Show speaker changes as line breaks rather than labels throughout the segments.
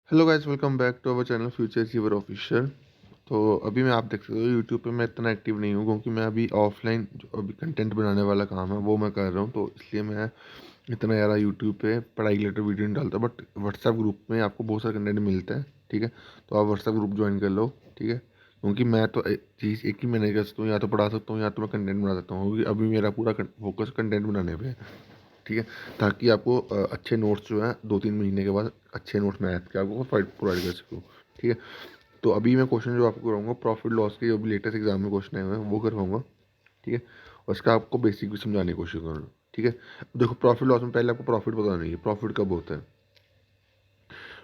Hello guys, welcome back to our channel future achiever official. तो अभी मैं आप देख सकते हो यूट्यूब पे मैं इतना एक्टिव नहीं हूँ क्योंकि मैं अभी ऑफलाइन जो अभी कंटेंट बनाने वाला काम है वो मैं कर रहा हूँ, तो इसलिए मैं इतना ज़्यादा यूट्यूब पे पढ़ाई रिलेटेड वीडियो नहीं डालता। बट व्हाट्सएप ग्रुप में आपको बहुत सारा कंटेंट मिलता है, ठीक है। तो आप व्हाट्सएप ग्रुप ज्वाइन कर लो, ठीक है। क्योंकि मैं तो चीज़ एक ही मैनेज कर सकता हूँ, या तो पढ़ा सकता हूँ या तो मैं कंटेंट बना सकता हूँ, क्योंकि अभी मेरा पूरा फोकस कंटेंट बनाने पे है, ठीक है। ताकि आपको अच्छे नोट्स जो हैं 2-3 महीने के बाद अच्छे नोट्स मैथ के आपको प्रोवाइड कर सकूँ, ठीक है। तो अभी मैं क्वेश्चन जो आपको कराऊंगा प्रॉफिट लॉस के, जो भी लेटेस्ट एग्जाम में क्वेश्चन आए हुए हैं वो करवाऊंगा, ठीक है। और इसका आपको बेसिक भी समझाने की कोशिश करूँगा, ठीक है। देखो, प्रॉफिट लॉस में पहले आपको प्रॉफिट पता नहीं है। प्रॉफिट कब होता है?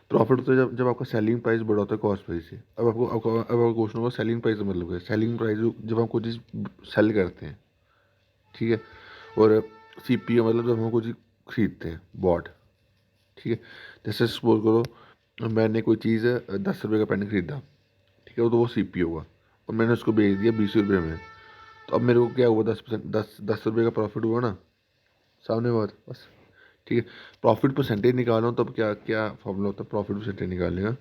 प्रॉफिट होता है जब आपका सेलिंग प्राइस बड़ा होता है कॉस्ट प्राइस से। अब आपको क्वेश्चन होगा सेलिंग प्राइस का मतलब क्या है। सेलिंग प्राइस जब हम कोई चीज़ सेल करते हैं, ठीक है। और सीपी का मतलब जब हम कोई चीज़ खरीदते हैं, बॉट, ठीक है। जैसे सपोज करो मैंने कोई चीज़ 10 रुपये का पेन खरीदा, ठीक है। तो वो सी पी होगा और मैंने उसको बेच दिया 20 रुपये में। तो अब मेरे को क्या हुआ? 10%, दस रुपये का प्रॉफिट हुआ ना, सामने बात बस, ठीक है। प्रॉफिट परसेंटेज निकालो, तब क्या क्या फॉर्मूला होता है प्रॉफिट परसेंटेज निकालने का?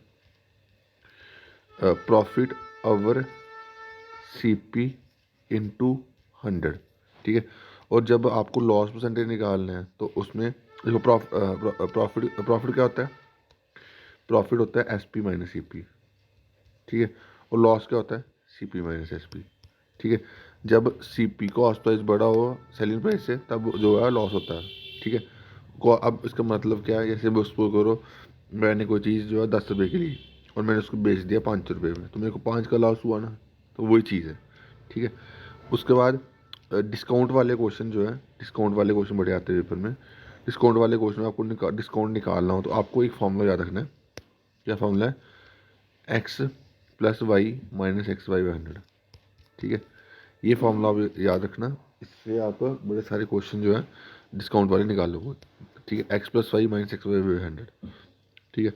Profit over C P into 100, ठीक है। और जब आपको लॉस परसेंटेज निकालना है तो उसमें देखो, प्रॉफिट प्रॉफिट क्या होता है? प्रॉफिट होता है S P minus C P, ठीक है। और लॉस क्या होता है? C P minus S P, ठीक है। जब सी पी कॉस्ट प्राइस बड़ा हो सेलिंग प्राइस से, तब जो है लॉस होता है, ठीक है। अब इसका मतलब क्या है? जैसे सपोज करो मैंने कोई चीज़ जो है 10 रुपये की ली और मैंने उसको बेच दिया 5 रुपये में, तो मेरे को 5 का लॉस हुआ ना। तो वही चीज़ है, ठीक है। उसके बाद डिस्काउंट वाले क्वेश्चन जो है, डिस्काउंट वाले क्वेश्चन बड़े आते हैं पेपर में। डिस्काउंट वाले क्वेश्चन में आपको डिस्काउंट निकालना हो तो आपको एक फॉर्मूला याद रखना है। क्या फॉर्मूला है? X plus Y minus X Y by 100, ठीक है। ये फॉर्मूला आप याद रखना। इससे आप बड़े सारे क्वेश्चन जो है डिस्काउंट वाले निकाल लोगे, ठीक है। X plus Y minus X Y by 100, ठीक है।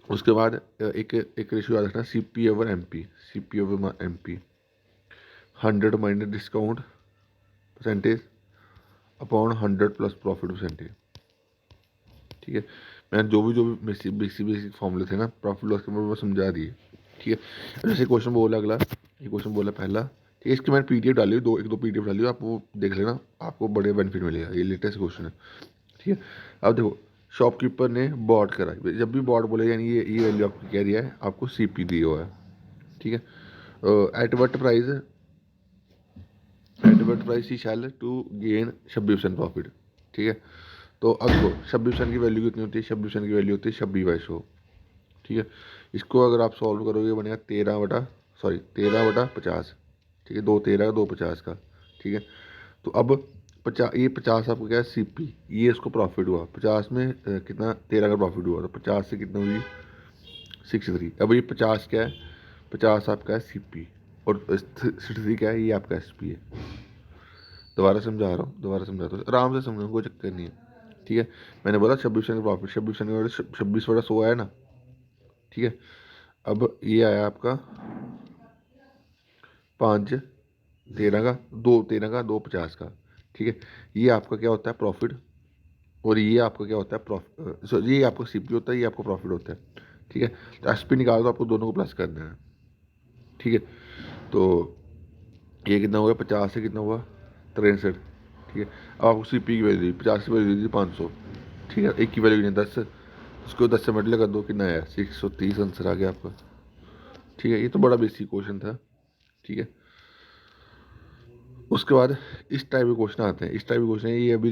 उसके बाद एक एक रेशियो याद रखना, C P over M P. C P over M P, 100 minus discount percentage upon 100 plus profit percentage, ठीक है। मैंने जो भी बेसिक फॉर्मूले थे ना प्रॉफिट लॉस के, मैं समझा दिए, ठीक है। जैसे क्वेश्चन बोला अगला, ये क्वेश्चन बोला पहला, ठीक है। इसकी मैंने पीडीएफ डाली हुई, एक दो पीडीएफ डाली हुई, आप वो देख लेना, आपको बड़े बेनिफिट मिलेगा। ये लेटेस्ट क्वेश्चन है, ठीक है। अब देखो, शॉपकीपर ने बॉट करा, जब भी बॉट बोले यानी ये वैल्यू आपको क्या दिया है? आपको सी पी दिया हुआ है, ठीक है। At what price he shall to gain 26% profit, ठीक है। तो अब देखो 26% की वैल्यू कितनी होती है? 26% की वैल्यू होती है 26/100, ठीक है। इसको अगर आप सॉल्व करोगे बनेगा 13/50, ठीक है। 2 13 2 50 का, ठीक है। तो अब 50 आपको क्या है? सी पी, ये इसको प्रॉफिट हुआ 50 में, कितना? 13 का प्रॉफिट हुआ, तो 50 से कितना हुई? 63। अब ये 50 क्या है? 50 आपका है सी पी, और 63 क्या है? ये आपका एस पी है। दोबारा समझा रहा हूँ, दोबारा समझाता हूँ, आराम से समझो, कोई चक्कर नहीं है, ठीक है। मैंने बोला 26% का प्रॉफिट, 26% आया ना, ठीक है। अब ये आया आपका 5 13 का, 2 50 का, ठीक है। ये आपका क्या होता है? प्रॉफिट। और ये आपका क्या होता है? प्रॉफिट, ये आपका सीपी होता है, ये आपका प्रॉफिट होता है, ठीक है। तो एसपी निकालो तो आपको दोनों को प्लस करना है, ठीक है। तो ये कितना हुआ? 50 से कितना हुआ? 63, ठीक है। अब आपको सीपी की वैल्यू दी 50 की वैल्यू दी 500, ठीक है। एक की वैल्यू नहीं 10, उसको 10 से मल्टीप्लाई कर दो, कितना आया? 630 आंसर आ गया आपका, ठीक है। ये तो बड़ा बेसिक क्वेश्चन था, ठीक है। उसके बाद इस टाइप के क्वेश्चन आते हैं, इस टाइप के क्वेश्चन है, ये अभी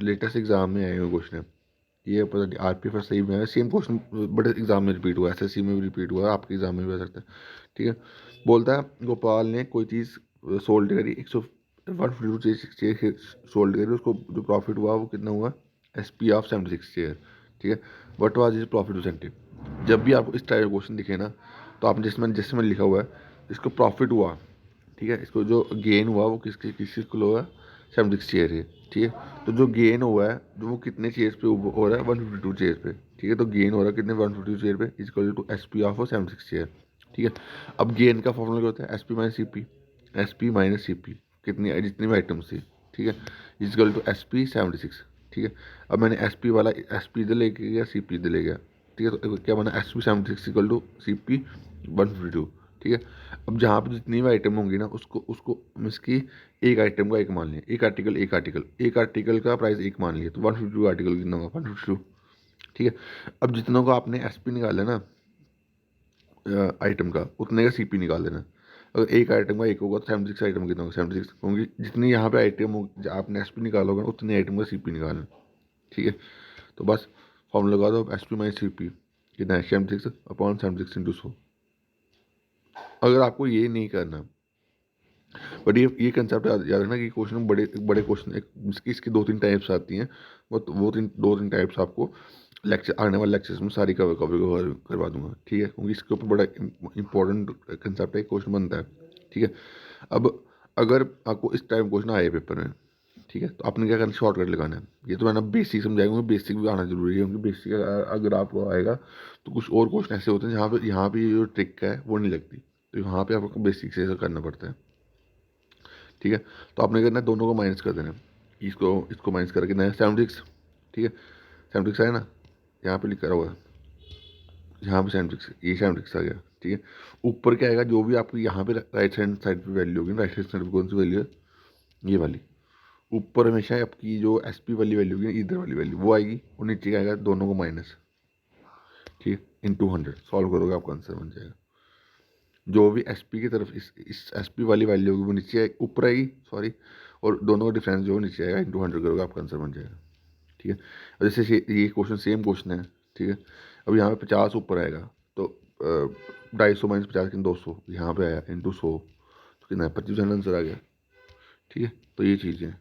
लेटेस्ट एग्जाम में आए हुए क्वेश्चन है। ये पता नहीं आर पी एफ सही में आया, सेम क्वेश्चन बड़े एग्जाम में रिपीट हुआ, एस एस सी में भी रिपीट हुआ, आपके एग्जाम में भी आ सकता है, ठीक है। बोलता है गोपाल ने कोई चीज़ सोल्ड करी 152 चेयर सोल्ड करी, उसको जो प्रॉफिट हुआ वो कितना हुआ? एस पी ऑफ 76 चेयर, ठीक है। What was is profit percentage? जब भी आपको इस टाइप का क्वेश्चन दिखे ना, तो आपने जिसमें लिखा हुआ है इसको प्रॉफिट हुआ, ठीक है। इसको जो गेन हुआ वो किसके किस किलो है? 76 चेयर है, ठीक है। तो जो गेन हुआ है जो वो कितने चेयर्स पे हो रहा है? 152 चेयर पे, ठीक है। तो गेन हो रहा है कितने? 152 चेयर पे, equal to S P of 76 chair, ठीक है। अब गेन का फॉर्मूला क्या होता है? S P minus C P, S P minus C P, कितनी जितनी भी आइटम्स थी, ठीक है, इक्वल टू एस पी 76, ठीक है। अब मैंने एस पी वाला एस पी इधर लेके गया, सी पी इधर ले गया, ठीक है। तो क्या बना, SP76 = CP 152, ठीक है। अब जहाँ पे जितनी भी आइटम होंगी ना उसको उसको मीन्स की एक आइटम का एक मान लिया, एक आर्टिकल का प्राइस एक मान लिया, तो 152 आर्टिकल कितना होगा, 152, ठीक है। अब जितनों को आपने SP निकाला ना आइटम का, उतने का CP निकाल देना। अगर एक आइटम का एक होगा तो 76 आइटम कितना होगा, 76, क्योंकि जितनी यहाँ पे आइटम हो आपने SP निकालोगे ना उतनी आइटम का CP निकालना, ठीक है। तो बस फॉर्मूला लगा दो, SP - CP कितना है, 76/76 × 100। अगर आपको ये नहीं करना, बट ये कंसेप्ट याद रखना कि क्वेश्चन बड़े बड़े क्वेश्चन इसकी 2-3 टाइप्स आती हैं, वो 2-3 टाइप्स आपको लेक्चर आने वाले लेक्चर्स में सारी कवर करवा दूंगा, ठीक है, क्योंकि इसके ऊपर बड़ा इंपॉर्टेंट कंसेप्ट है, क्वेश्चन बनता है, ठीक है। अब अगर आपको इस टाइप क्वेश्चन आए पेपर में, ठीक है, तो आपने क्या करना, शॉर्टकट लगाना है। ये तो मैंने बेसिक समझाएंगे, बेसिक भी आना जरूरी है, क्योंकि बेसिक अगर आपको आएगा तो कुछ और क्वेश्चन ऐसे होते हैं जहाँ पे यहाँ पे जो ट्रिक है वो नहीं लगती, तो यहाँ पे आपको बेसिक से करना पड़ता है, ठीक है। तो आपने करना है, दोनों को माइनस कर देना है, इसको इसको माइनस करके नया 76, ठीक है, 76 आया ना, यहाँ पे लिखा हुआ है, यहाँ पे 76, ये 76 आ गया, ठीक है। ऊपर क्या आएगा, जो भी आपकी यहाँ पे राइट हैंड साइड पे वैल्यू होगी, राइट हैंड साइड पे कौन सी वैल्यू है, ये वाली, ऊपर हमेशा आपकी जो SP वाली वैल्यू होगी, इधर वाली वैल्यू वो आएगी, और नीचे क्या आएगा, दोनों को माइनस, ठीक है, इन 200 सॉल्व करोगे आपका आंसर बन जाएगा। जो भी SP की तरफ इस SP वाली वैल्यू होगी वो नीचे ऊपर आएगी, सॉरी, और दोनों का डिफरेंस जो नीचे आएगा, इन 200 करोगे आपका आंसर बन जाएगा, ठीक है। और जैसे ये क्वेश्चन सेम क्वेश्चन है, ठीक है। अब यहाँ पे 50 ऊपर आएगा, तो 250 - 50 कितना, 200, यहाँ पे आया × 100, तो कितना है, 25% आंसर आ गया, ठीक है। तो ये चीज़ें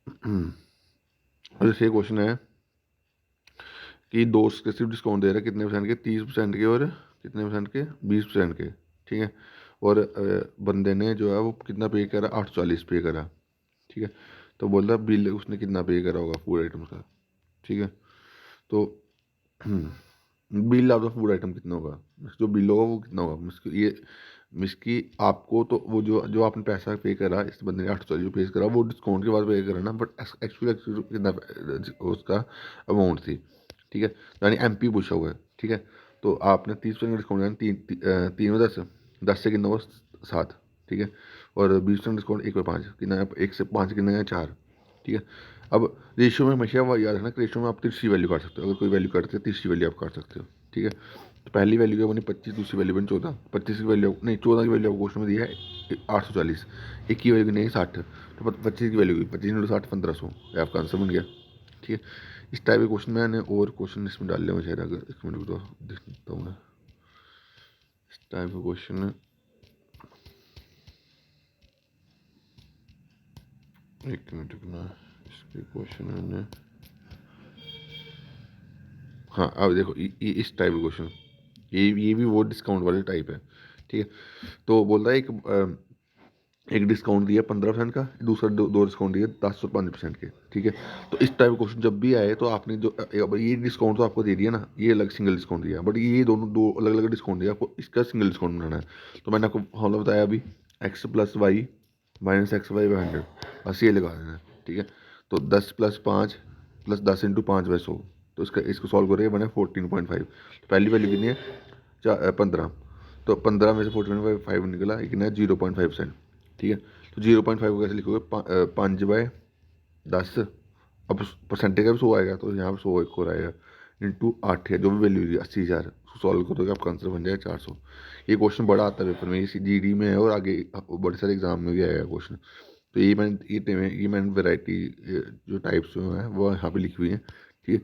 और जैसे ये क्वेश्चन है कि दोस्त के सिर्फ डिस्काउंट दे रहा है कितने परसेंट के, 30% के, और कितने परसेंट के, 20% के, ठीक है। और बंदे ने जो है वो कितना पे करा, 840 पे करा, ठीक है। तो बोल रहा बिल उसने कितना पे करा होगा फूड आइटम्स का, ठीक है। तो bill of the food item कितना होगा, जो बिल होगा वो कितना होगा, मिसकी आपको तो वो जो जो आपने पैसा पे करा, इस बंदे ने 840 जो पे करा वो डिस्काउंट के बाद पे करा ना, बट एक्चुअली कितना उसका अमाउंट थी, ठीक है। यानी MP पूछा हुआ है, ठीक है। तो आपने 30% डिस्काउंट यानी 3 में 10, 10 से कितना हुआ 7, ठीक है। और 20% डिस्काउंट 1/5 कितना है, 1 से 5 कितना है 4, ठीक है। अब रेशियो में हमेशा वो याद रखना कि रेशियो में आप तीसरी वैल्यू काट सकते हो, अगर कोई वैल्यू काटते हैं तीसरी वैल्यू आप काट सकते हो, ठीक है। तो पहली वैल्यू क्या बनी 25, दूसरी वैल्यू बनी 14, 25 की वैल्यू नहीं 14 की वैल्यू आपको क्वेश्चन में दिया है 840, एक की वैल्यू नहीं है 60, तो 25 की वैल्यू 25 × 60 1500, ये आपका आंसर बन गया, ठीक है। इस टाइप के क्वेश्चन मैंने और क्वेश्चन इसमें डाल लिया शायद, अगर 1 मिनट तो देख सकता हूँ मैं, इस टाइप का क्वेश्चन, 1 मिनट रुकना, इसके क्वेश्चन मैंने, हाँ अब देखो इस टाइप का क्वेश्चन, ये भी वो डिस्काउंट वाले टाइप है, ठीक है। तो बोल रहा है एक डिस्काउंट दिया 15% का, दूसरा दो डिस्काउंट दिया 10 और 5% के, ठीक है। तो इस टाइप का क्वेश्चन जब भी आए तो आपने जो ये डिस्काउंट तो आपको दे दिया ना, ये अलग सिंगल डिस्काउंट दिया, बट ये दोनों दो अलग अलग डिस्काउंट दिया, आपको इसका सिंगल डिस्काउंट बनाना है। तो मैंने आपको फॉर्मूला बताया अभी, X + Y - XY/100, बस ये लगा देना है, ठीक है। तो 10 + 5 + 10 × 5/100, तो इसको सॉल्व करेंगे बने 14.5, तो पहली वैल्यू कितनी है 15, तो 15 में से 14.5 निकला, कितना है 0.5%, ठीक है। तो 0.5 को कैसे लिखोगे, 5/10, अब परसेंटेज का भी 100 आएगा, तो यहाँ पर 100 एक और आएगा, × 8 है जो भी वैल्यू है 80,000, उसको सॉल्व करोगे आपका आंसर बन जाएगा 400। ये क्वेश्चन बड़ा आता है पेपर में, ये GD में है और आगे बड़े सारे एग्जाम में भी आएगा क्वेश्चन। तो ये मैंने वैरायटी जो टाइप्स जो हैं वो यहाँ पे लिखी हुई है, ठीक है।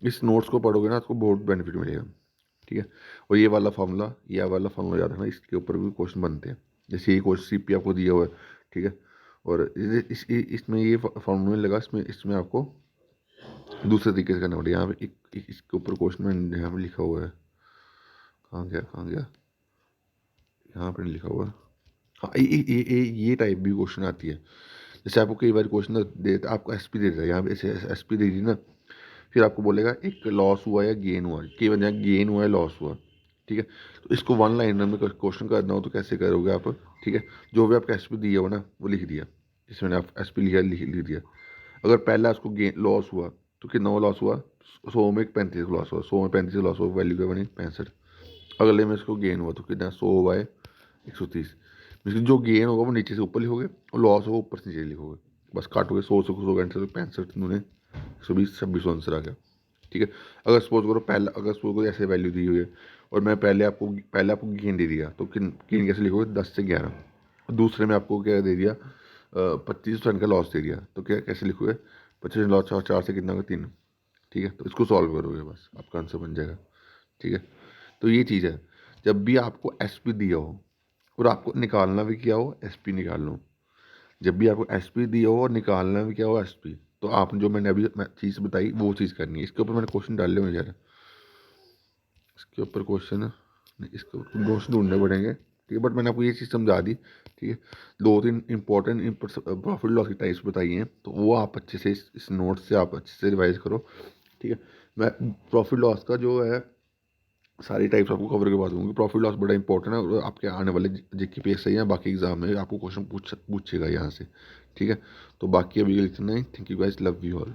इस नोट्स को पढ़ोगे ना आपको बहुत बेनिफिट मिलेगा, ठीक है। और ये वाला फार्मूला याद रखना, इसके ऊपर भी क्वेश्चन बनते हैं, जैसे ये क्वेश्चन CP आपको दिया हुआ है, ठीक है। और इसमें ये फार्मूला लगा, इसमें इसमें आपको दूसरे तरीके से करना पड़ेगा। यहाँ पे इसके ऊपर क्वेश्चन में यहाँ पे लिखा हुआ है, कहाँ गया, यहाँ पे नहीं लिखा हुआ, हाँ ये टाइप भी क्वेश्चन आती है। जैसे आपको कई बार क्वेश्चन दे आपको SP दे देता है, यहाँ पे ऐसे SP दे दी ना, फिर आपको बोलेगा एक लॉस हुआ या गेन हुआ, कई बार यहाँ गेन हुआ या लॉस हुआ, ठीक है। तो इसको 1 लाइनर में क्वेश्चन करना हो तो कैसे करोगे आप, ठीक है। जो भी आपका SP दिया हो ना वो लिख दिया, जिसमें आप SP लिखा लिख दिया। अगर पहला उसको गेन लॉस हुआ तो कितना लॉस हुआ 100 में 35 का लॉस हुआ, 100 में 35 का लॉस हुआ, वैल्यू क्या बनी 65। अगले में इसको गेन हुआ तो कितना 100/130। मीन जो गेन होगा वो नीचे से ऊपर लिखोगे और लॉस होगा ऊपर से नीचे लिखोगे। बस काटोगे 100 कैंसिल 65 उन्होंने 120 26 आंसर आ गया। ठीक है। अगर सपोज करो पहला, अगर सपोज करो ऐसे वैल्यू दी हुई है और मैं पहले आपको गेन दे दिया तो गेन कैसे लिखोगे 10 से 11। और दूसरे में आपको क्या दे दिया 25% का लॉस दे दिया तो क्या कैसे लिखोगे 25 लॉस 4 से कितना होगा 3। ठीक है। तो इसको सॉल्व करोगे बस आपका आंसर बन जाएगा। ठीक है। तो ये चीज़ है, जब भी आपको एस पी दिया हो और आपको निकालना भी क्या हो एस पी निकाल लो, जब भी आपको एस पी दिया हो और निकालना भी क्या हो एस पी, तो आपने जो मैंने अभी चीज़ बताई वो चीज़ करनी है। इसके ऊपर मैंने क्वेश्चन डाले हुए यार, इसके ऊपर क्वेश्चन नहीं, इसके ऊपर क्वेश्चन ढूंढने पड़ेंगे। ठीक है। बट मैंने आपको ये चीज़ समझा दी। ठीक है। 2-3 इंपॉर्टेंट प्रॉफिट लॉस की टाइप्स बताई हैं तो वो आप अच्छे से इस नोट से आप अच्छे से रिवाइज करो। ठीक है। मैं प्रॉफिट लॉस का जो है सारी टाइप्स आपको कवर करवा दूंगी। प्रॉफिट लॉस बड़ा इंपॉर्टेंट है और आपके आने वाले जेके पी एस आई या बाकी एग्जाम में आपको क्वेश्चन पूछेगा यहाँ से। ठीक है। तो बाकी अभी के लिए इतना ही। Thank you guys, love you all.